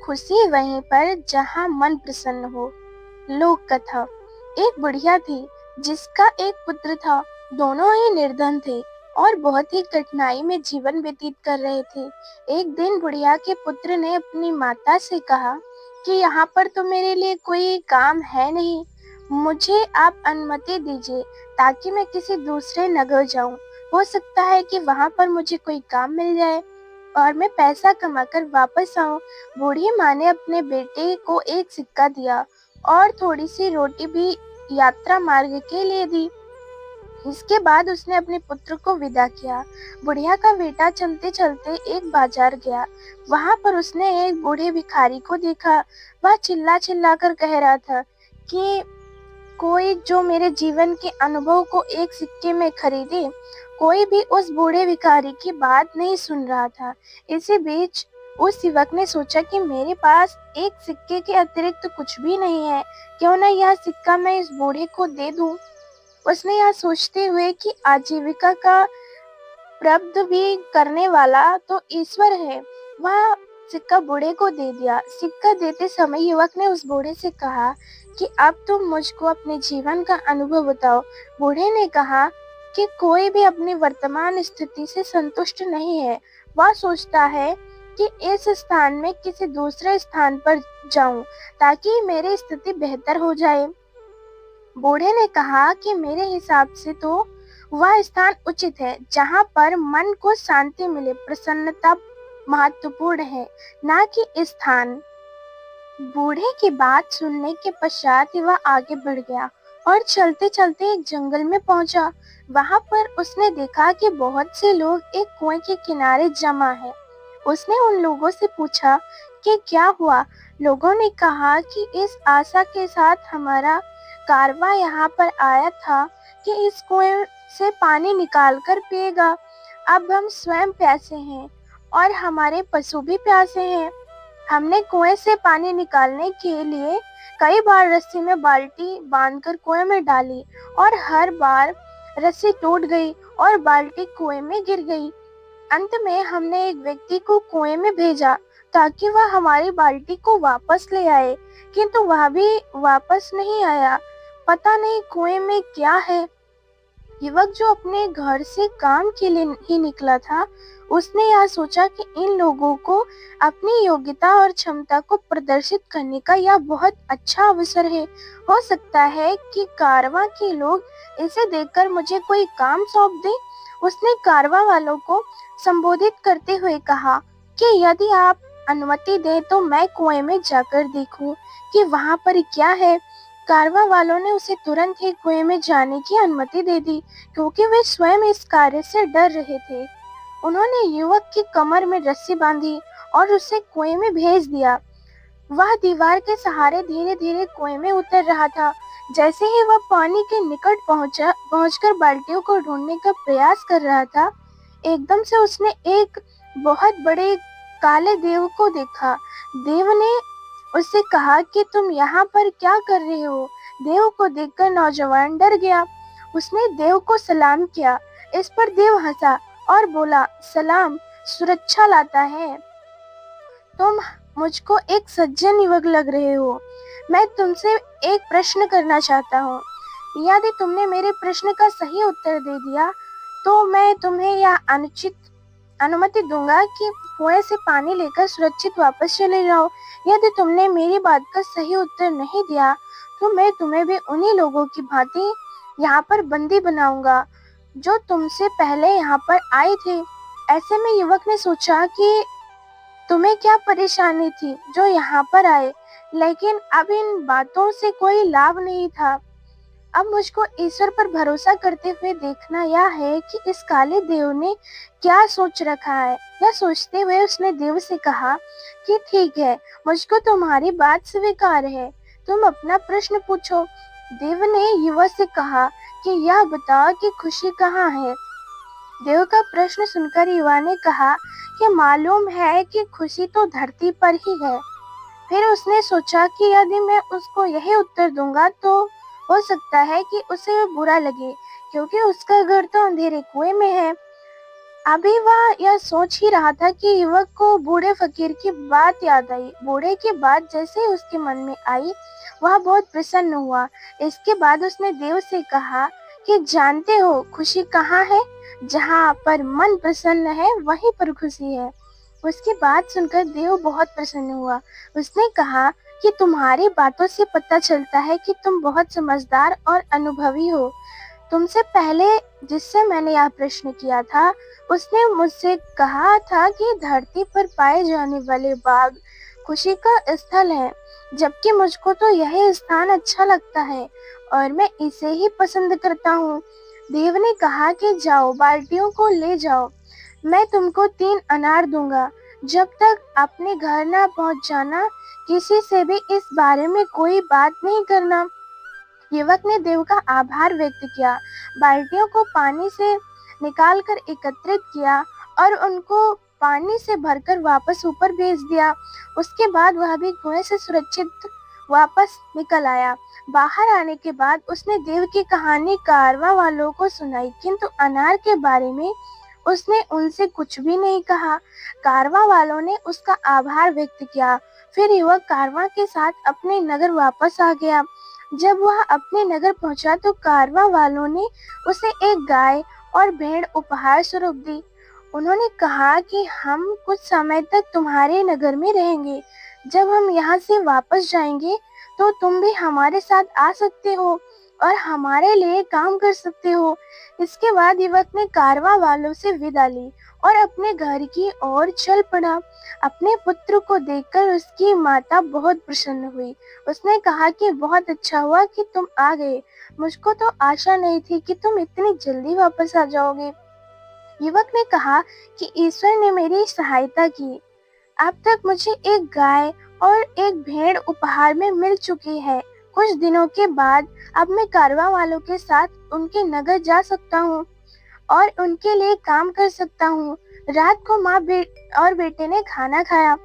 खुशी वहीं पर जहाँ मन प्रसन्न हो। लोक कथा। एक बुढ़िया थी जिसका एक पुत्र था। दोनों ही निर्धन थे और बहुत ही कठिनाई में जीवन व्यतीत कर रहे थे। एक दिन बुढ़िया के पुत्र ने अपनी माता से कहा कि यहाँ पर तो मेरे लिए कोई काम है नहीं, मुझे आप अनुमति दीजिए ताकि मैं किसी दूसरे नगर जाऊं। हो सकता है कि वहां पर मुझे कोई काम मिल जाए और मैं पैसा कमाकर वापस आऊं। बूढ़ी माँ ने अपने बेटे को एक सिक्का दिया और थोड़ी सी रोटी भी यात्रा मार्ग के लिए दी। इसके बाद उसने अपने पुत्र को विदा किया। बुढ़िया का बेटा चलते चलते एक बाजार गया। वहां पर उसने एक बूढ़े भिखारी को देखा। वह चिल्ला चिल्ला कर कह रहा था कि कोई जो मेरे जीवन के अनुभव को एक सिक्के में खरीदे। कोई भी उस बूढ़े भिखारी की बात नहीं सुन रहा था। इसी बीच उस युवक ने सोचा कि मेरे पास एक सिक्के के अतिरिक्त कुछ भी नहीं है, क्यों न यह सिक्का मैं इस बूढ़े को दे दूं। उसने यह सोचते हुए कि आजीविका का प्रबंध भी करने वाला तो ईश्वर है, वह सिक्का बूढ़े को दे दिया। सिक्का देते समय युवक ने उस बूढ़े से कहा कि अब तुम मुझको अपने जीवन का अनुभव बताओ। बूढ़े ने कहा कि कोई भी अपनी वर्तमान स्थिति से संतुष्ट नहीं है। वह सोचता है कि इस स्थान में किसी दूसरे स्थान पर जाऊं ताकि मेरी स्थिति बेहतर हो जाए। बूढ़े ने कहा कि मेरे हिसाब से तो वह स्थान उचित है जहाँ पर मन को शांति मिले। प्रसन्नता महत्वपूर्ण है, ना कि स्थान। बूढ़े की बात सुनने के पश्चात वह आगे बढ़ गया और चलते चलते एक जंगल में पहुंचा। वहां पर उसने देखा कि बहुत से लोग एक कुएं के किनारे जमा है। उसने उन लोगों से पूछा कि क्या हुआ। लोगों ने कहा कि इस आशा के साथ हमारा कारवां यहाँ पर आया था कि इस कुएं से पानी निकाल कर पिएगा। अब हम स्वयं प्यासे हैं और हमारे पशु भी प्यासे हैं। हमने कुएं से पानी निकालने के लिए कई बार रस्सी में बाल्टी बांधकर कुएं में डाली और हर बार रस्सी टूट गई और बाल्टी कुएं में गिर गई। अंत में हमने एक व्यक्ति को कुएं में भेजा ताकि वह हमारी बाल्टी को वापस ले आए, किंतु वह भी वापस नहीं आया। पता नहीं कुएं में क्या है। युवक जो अपने घर से काम के लिए ही निकला था, उसने यह सोचा कि इन लोगों को अपनी योग्यता और क्षमता को प्रदर्शित करने का यह बहुत अच्छा अवसर है। हो सकता है कि कारवां के लोग इसे देखकर मुझे कोई काम सौंप दें। उसने कारवां वालों को संबोधित करते हुए कहा कि यदि आप अनुमति दें तो मैं कुएं में जाकर देखूं कि वहां पर क्या है। कारवां वालों ने उसे तुरंत ही कुएं में जाने की अनुमति दे दी, क्योंकि वे स्वयं इस कार्य से डर रहे थे। उन्होंने युवक की कमर में रस्सी बांधी और उसे कुएं में भेज दिया। वह दीवार के सहारे धीरे धीरे कुएं में उतर रहा था। जैसे ही वह पानी के निकट पहुंचकर बाल्टियों को ढूंढने का प्रयास कर रहा था, एकदम से उसने एक बहुत बड़े काले देव को देखा। देव ने उससे कहा कि तुम यहाँ पर क्या कर रहे हो। देव को देखकर नौजवान डर गया। उसने देव को सलाम किया। इस पर देव हंसा और बोला, सलाम सुरक्षा लाता है। तुम मुझको एक सज्जन युवक लग रहे हो। मैं तुमसे एक प्रश्न करना चाहता हूँ। यदि तुमने मेरे प्रश्न का सही उत्तर दे दिया तो मैं तुम्हें यह अनुमति दूंगा कि कुएं से पानी लेकर सुरक्षित वापस चले जाओ। यदि तुमने मेरी बात का सही उत्तर नहीं दिया तो मैं तुम्हें भी उन्हीं लोगों की भांति यहाँ पर बंदी बनाऊंगा जो तुमसे पहले यहाँ पर आए थे। ऐसे में युवक ने सोचा कि तुम्हें क्या परेशानी थी जो यहाँ पर आए, लेकिन अब इन बातों से कोई लाभ नहीं था। अब मुझको ईश्वर पर भरोसा करते हुए देखना यह है कि इस काले देव ने क्या सोच रखा है। यह सोचते हुए उसने देव से कहा कि ठीक है, मुझको तुम्हारी बात स्वीकार है, तुम अपना प्रश्न पूछो। देव ने युवक से कहा कि यह बताओ कि खुशी कहाँ है। देव का प्रश्न सुनकर युवा ने कहा कि मालूम है कि खुशी तो धरती पर ही है। फिर उसने सोचा कि यदि मैं उसको यही उत्तर दूंगा तो हो सकता है कि उसे बुरा लगे, क्योंकि उसका घर तो अंधेरे कुएं में है। अभी वह यह सोच ही रहा था कि युवक को बूढ़े फकीर की बात याद आई। बूढ़े की बात जैसे ही उसके मन में आई, वह बहुत प्रसन्न हुआ। इसके बाद उसने देव से कहा कि जानते हो खुशी कहाँ है? जहाँ पर मन प्रसन्न है वहीं पर खुशी है। उसकी बात सुनकर देव बहुत प्रसन्न हुआ। उसने कहा कि तुम्हारी बातों से पता चलता है कि तुम बहुत समझदार और अनुभवी हो। तुमसे पहले जिससे मैंने यह प्रश्न किया था, उसने मुझसे कहा था कि धरती पर पाए जाने वाले बाग खुशी का स्थल है, जबकि मुझको तो यह स्थान अच्छा लगता है और मैं इसे ही पसंद करता हूँ। देव ने कहा कि जाओ बाल्टियों को ले जाओ, मैं तुमको 3 अनार दूंगा। जब तक अपने घर ना पहुंच जाना, किसी से भी इस बारे में कोई बात नहीं करना। युवक ने देव का आभार व्यक्त किया, बाल्टियों को पानी से निकालकर एकत्रित किया और उनको पानी से भरकर वापस ऊपर भेज दिया। उसके बाद वह भी कुएं से सुरक्षित वापस निकल आया। बाहर आने के बाद उसने देव की कहानी कारवां वालों को सुनाई, किंतु अनार के बारे में उसने उनसे कुछ भी नहीं कहा। कारवां वालों ने उसका आभार व्यक्त किया। फिर युवक कारवां के साथ अपने नगर वापस आ गया। जब वह अपने नगर पहुंचा तो कारवां वालों ने उसे एक गाय और भेड़ उपहार स्वरूप दी। उन्होंने कहा कि हम कुछ समय तक तुम्हारे नगर में रहेंगे। जब हम यहाँ से वापस जाएंगे तो तुम भी हमारे साथ आ सकते हो और हमारे लिए काम कर सकते हो। इसके बाद युवक ने कारवां वालों से विदा ली और अपने घर की ओर चल पड़ा। अपने पुत्र को देखकर उसकी माता बहुत प्रसन्न हुई। उसने कहा कि बहुत अच्छा हुआ कि तुम आ गए। मुझको तो आशा नहीं थी कि तुम इतनी जल्दी वापस आ जाओगे। युवक ने कहा कि ईश्वर ने मेरी सहायता की। अब तक मुझे एक गाय और एक भेड़ उपहार में मिल चुकी है। कुछ दिनों के बाद अब मैं कारवां वालों के साथ उनके नगर जा सकता हूँ और उनके लिए काम कर सकता हूँ। रात को माँ और बेटे ने खाना खाया।